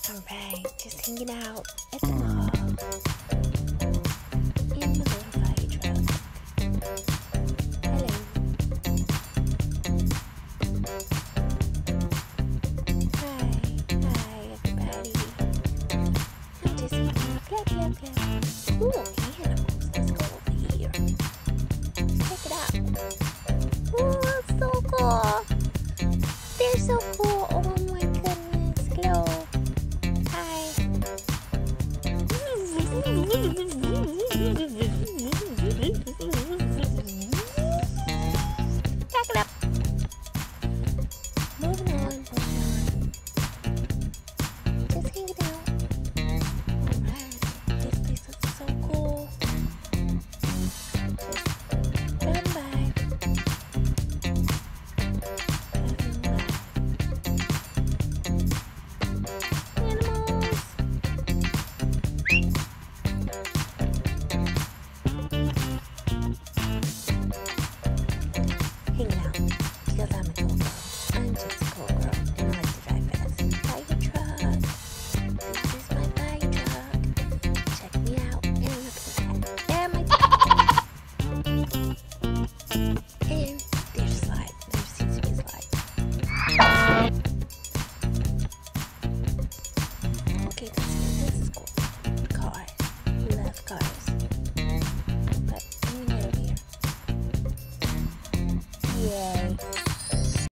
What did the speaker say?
Alright, just hanging out at the mall in the little fire truck. Hello. Hi everybody. I'm just eating. Clap. Ooh, animals. Let's go over here. Check it out. Ooh, it's so cool. They're so cool. Oh my goodness. Hello. Hi. Back it up. Moving on.